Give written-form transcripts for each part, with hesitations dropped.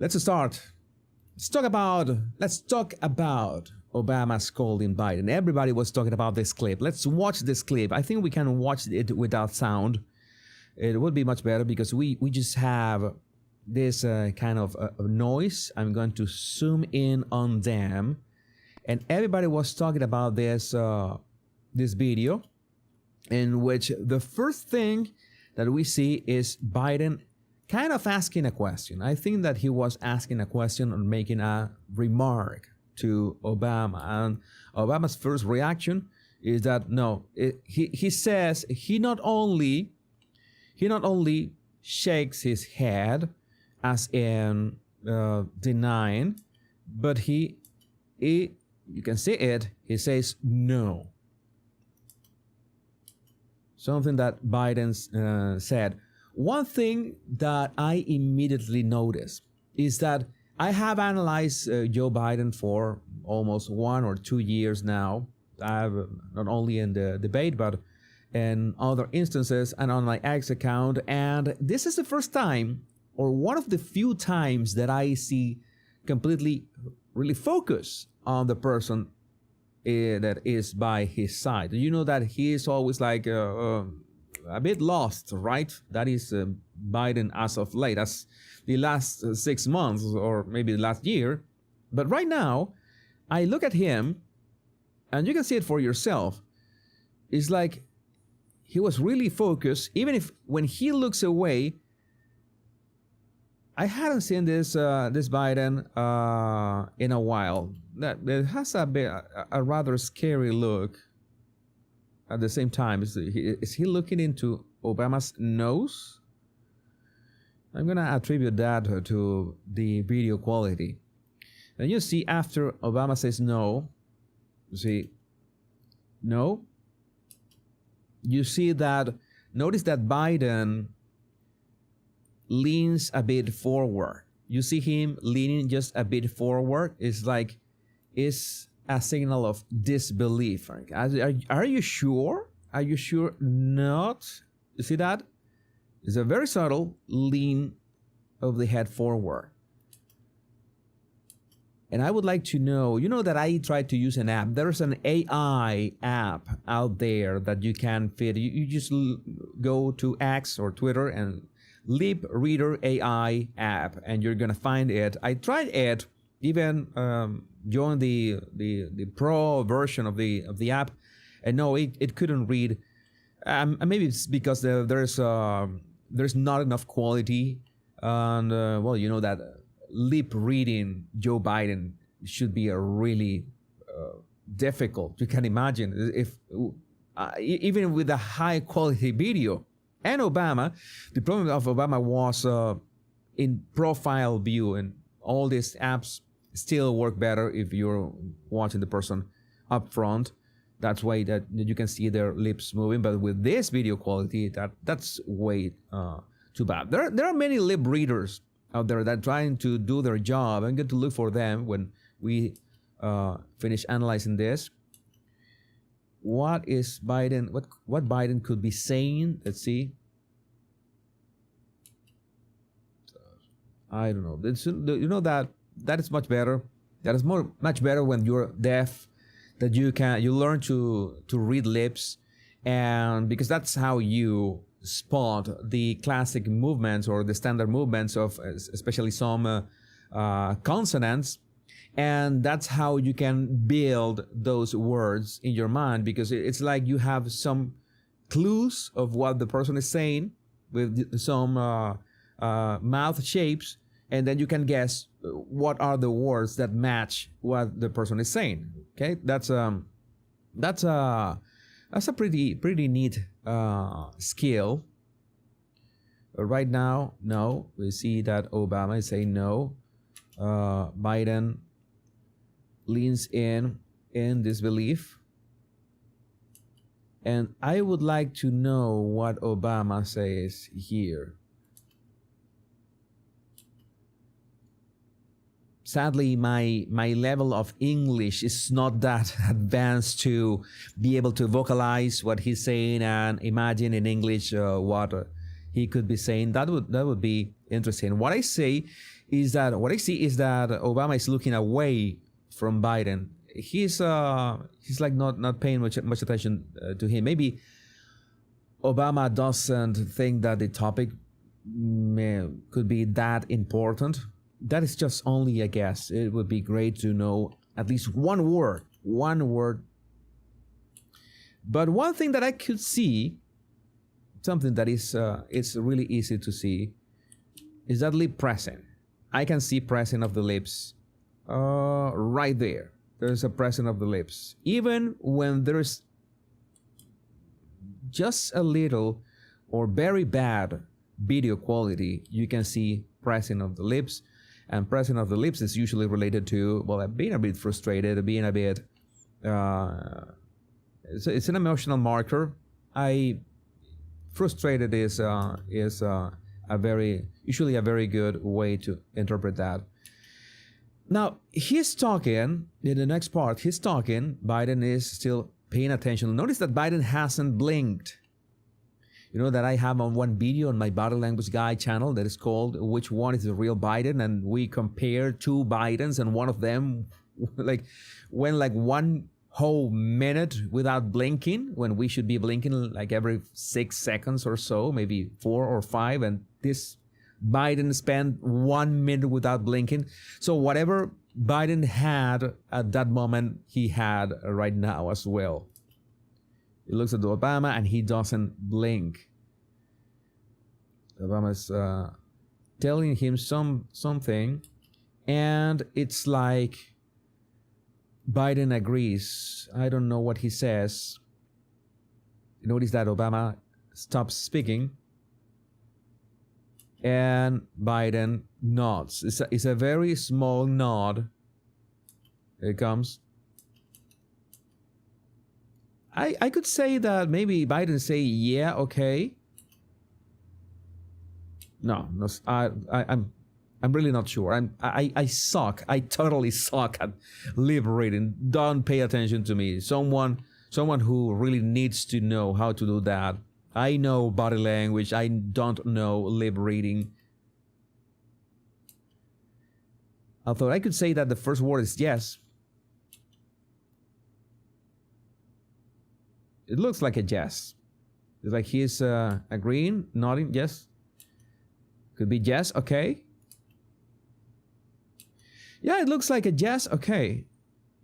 Let's start. Let's talk about Obama scolding Biden. Everybody was talking about this clip. Let's watch this clip. I think we can watch it without sound. It would be much better because we just have this kind of noise. I'm going to zoom in on them, and everybody was talking about this video, in which the first thing that we see is Biden kind of asking a question. I think that he was asking a question or making a remark to Obama, and Obama's first reaction is that no. He says he not only shakes his head as in denying, but he you can see it. He says no. Something that Biden said. One thing that I immediately noticed is that I have analyzed Joe Biden for almost 1 or 2 years now. I've not only in the debate, but in other instances and on my X account. And this is the first time, or one of the few times, that I see completely really focus on the person that is by his side. You know that he is always like a bit lost, right? That is Biden as of late, as the last 6 months or maybe the last year. But right now, I look at him, and you can see it for yourself. It's like he was really focused, even if when he looks away, I hadn't seen this Biden in a while. That it has a rather scary look. At the same time, is he looking into Obama's nose? I'm going to attribute that to the video quality. And you see, after Obama says no, you see, no. You see that, notice that Biden leans a bit forward. You see him leaning just a bit forward. It's like, it's a signal of disbelief. Are you sure? Are you sure not? You see that? It's a very subtle lean of the head forward. And I would like to know, you know that I tried to use an app. There's an AI app out there that you can fit. You just go to X or Twitter and Lip Reader AI app, and you're going to find it. I tried it, even joined the pro version of the app, and no, it couldn't read. Maybe it's because there's not enough quality, and well, you know that lip reading Joe Biden should be a really difficult. You can imagine if even with a high quality video. And Obama, the problem of Obama was in profile view, and all these apps still work better if you're watching the person up front. That's why that you can see their lips moving. But with this video quality, that's way too bad. There are many lip readers out there that are trying to do their job. I'm going to look for them when we finish analyzing this. What is Biden? What Biden could be saying? Let's see. I don't know. You know that is much better. That is much better when you're deaf. That you learn to read lips, and because that's how you spot the classic movements or the standard movements of especially some consonants. And that's how you can build those words in your mind, because it's like you have some clues of what the person is saying with some mouth shapes, and then you can guess what are the words that match what the person is saying. Okay, that's a pretty neat skill. Right now, no, we see that Obama is saying no. Biden leans in disbelief. And I would like to know what Obama says here. Sadly, my level of English is not that advanced to be able to vocalize what he's saying and imagine in English what he could be saying. That would be interesting. What I see is that Obama is looking away from Biden. He's like not paying much attention to him. Maybe Obama doesn't think that the topic could be that important. That is just only a guess. It would be great to know at least one word. But one thing that I could see, something that is it's really easy to see, is that lip pressing. I can see pressing of the lips right there. There's a pressing of the lips. Even when there's just a little or very bad video quality, you can see pressing of the lips. And pressing of the lips is usually related to, well, being a bit frustrated, being a bit... it's an emotional marker. Frustrated is usually a very good way to interpret that. Now, he's talking, in the next part, he's talking, Biden is still paying attention. Notice that Biden hasn't blinked. You know that I have on one video on my Body Language Guy channel that is called Which One is the Real Biden? And we compare two Bidens, and one of them went like one whole minute without blinking, when we should be blinking like every 6 seconds or so, maybe 4 or 5, and this Biden spent 1 minute without blinking. So whatever Biden had at that moment, he had right now as well. He looks at Obama and he doesn't blink. Obama's telling him something, and it's like Biden agrees. I don't know what he says. Notice that Obama stops speaking and Biden nods. It's a very small nod. Here it comes. I could say that maybe Biden say, yeah, okay. No, I'm really not sure. I suck. I totally suck at lip reading. Don't pay attention to me. Someone who really needs to know how to do that. I know body language. I don't know lip reading. Although I could say that the first word is yes. It looks like a yes. It's like he's agreeing, nodding, yes. Could be yes, okay. Yeah, it looks like a yes, okay.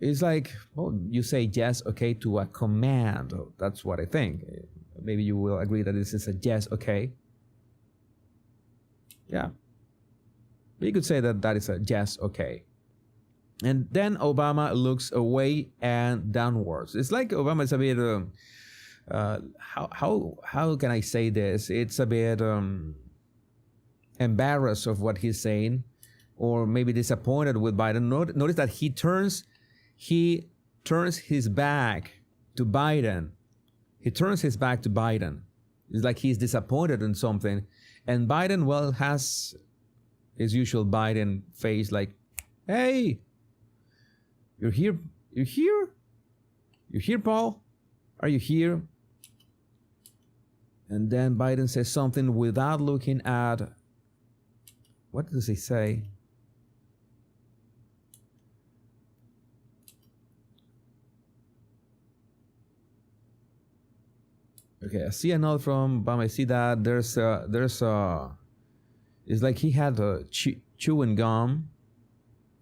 It's like, well, you say yes, okay to a command. That's what I think. Maybe you will agree that this is a yes, okay. Yeah. But you could say that that is a yes, okay. And then Obama looks away and downwards. It's like Obama is a bit, how can I say this? It's a bit embarrassed of what he's saying, or maybe disappointed with Biden. Notice that he turns his back to Biden. He turns his back to Biden. It's like he's disappointed in something. And Biden, well, has his usual Biden face like, hey, you're here? You're here? You're here, Paul? Are you here? And then Biden says something without looking at, what does he say? Okay, I see a note from Obama. I see that there's it's like he had a chewing gum.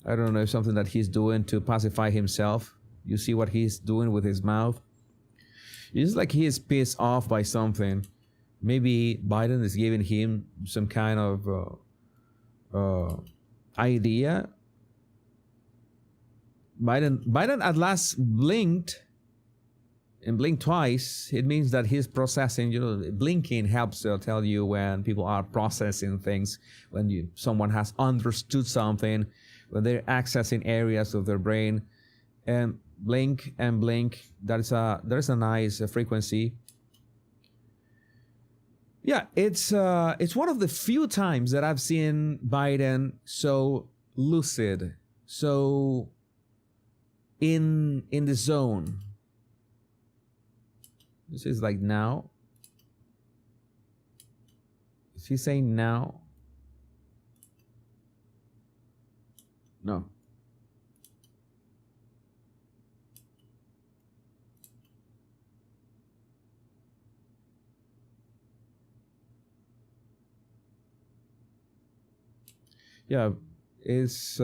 I don't know, something that he's doing to pacify himself. You see what he's doing with his mouth? It's like he is pissed off by something. Maybe Biden is giving him some kind of idea. Biden at last blinked, and blinked twice. It means that he's processing. You know, blinking helps tell you when people are processing things, when someone has understood something, when they're accessing areas of their brain. And blink and blink. There's a nice frequency. Yeah, it's one of the few times that I've seen Biden so lucid, so in the zone. This is like now. Is he saying now? No. Yeah, it's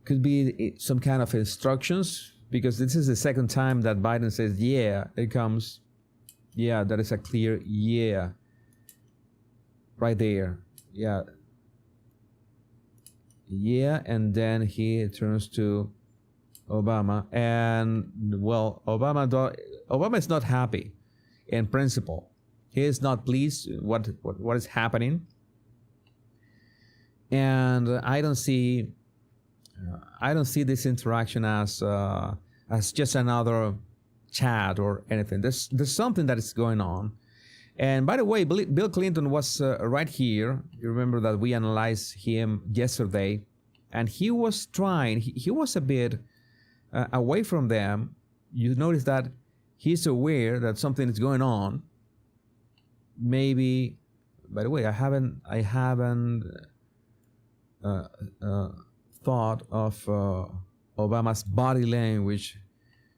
could be some kind of instructions, because this is the second time that Biden says, yeah, it comes. Yeah, that is a clear yeah. Right there. Yeah. Yeah, and then he turns to Obama, and well, Obama is not happy in principle. He is not pleased what is happening, and I don't see this interaction as just another chat or anything. There's something that is going on. And by the way, Bill Clinton was right here. You remember that we analyzed him yesterday, and he was trying. He was a bit away from them. You notice that he's aware that something is going on. Maybe. By the way, I haven't thought of Obama's body language.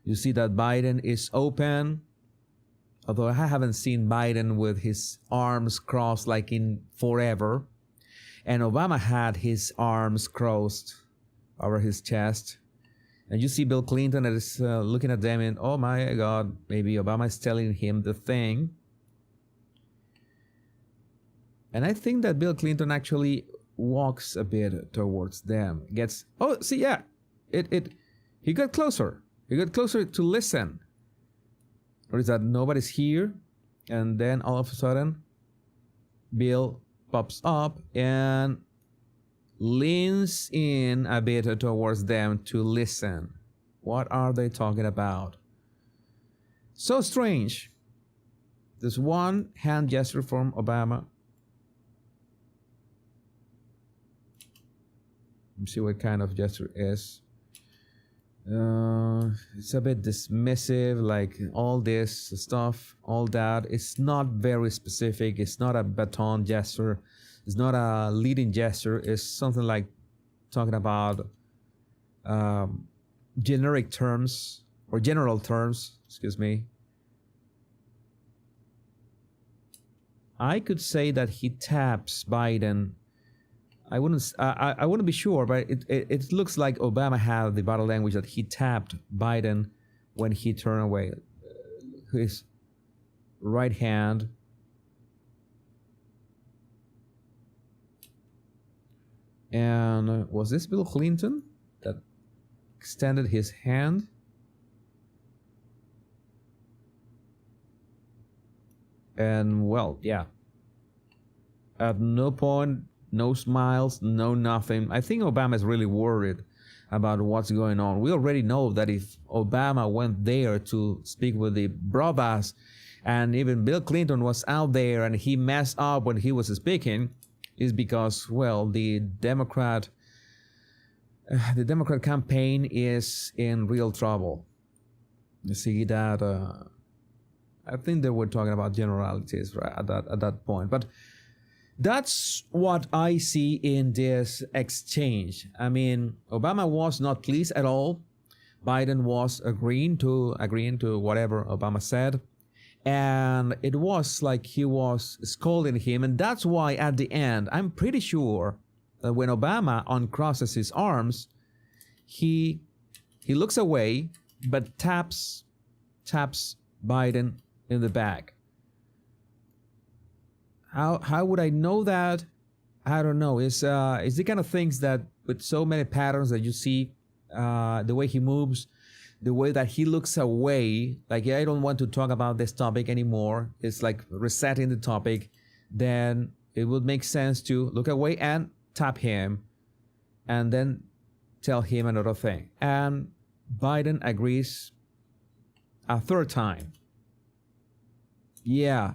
You see that Biden is open. Although I haven't seen Biden with his arms crossed like in forever. And Obama had his arms crossed over his chest. And you see Bill Clinton that is looking at them and, oh my God, maybe Obama is telling him the thing. And I think that Bill Clinton actually walks a bit towards them. He got closer. He got closer to listen. Or is that nobody's here, and then all of a sudden Bill pops up and leans in a bit towards them to listen. What are they talking about? So strange. There's one hand gesture from Obama. Let's see what kind of gesture it is. It's a bit dismissive, like all this stuff, all that. It's not very specific. It's not a baton gesture. It's not a leading gesture. It's something like talking about generic terms or general terms. Excuse me. I could say that he taps Biden. I wouldn't be sure, but it looks like Obama had the body language that he tapped Biden when he turned away his right hand. And was this Bill Clinton that extended his hand? And well, yeah. At no point, no smiles, no nothing. I think Obama is really worried about what's going on. We already know that if Obama went there to speak with the brothers, and even Bill Clinton was out there and he messed up when he was speaking, is because, well, the Democrat campaign is in real trouble. You see that? I think they were talking about generalities right at that point, but that's what I see in this exchange. I mean, Obama was not pleased at all. Biden was agreeing to whatever Obama said. And it was like he was scolding him. And that's why at the end, I'm pretty sure that when Obama uncrosses his arms, he looks away, but taps Biden in the back. How would I know that? I don't know. It's the kind of things that with so many patterns that you see, the way he moves, the way that he looks away, like, yeah, I don't want to talk about this topic anymore. It's like resetting the topic. Then it would make sense to look away and tap him and then tell him another thing. And Biden agrees a third time. Yeah.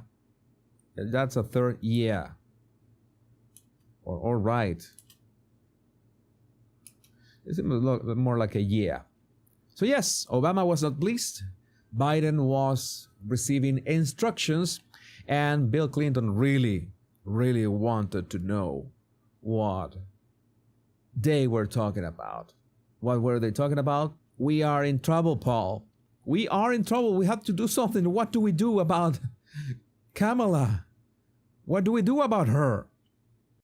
That's a third yeah. Or all right. It's more like a yeah. So yes, Obama was not pleased. Biden was receiving instructions. And Bill Clinton really, really wanted to know what they were talking about. What were they talking about? We are in trouble, Paul. We are in trouble. We have to do something. What do we do about Kamala? What do we do about her?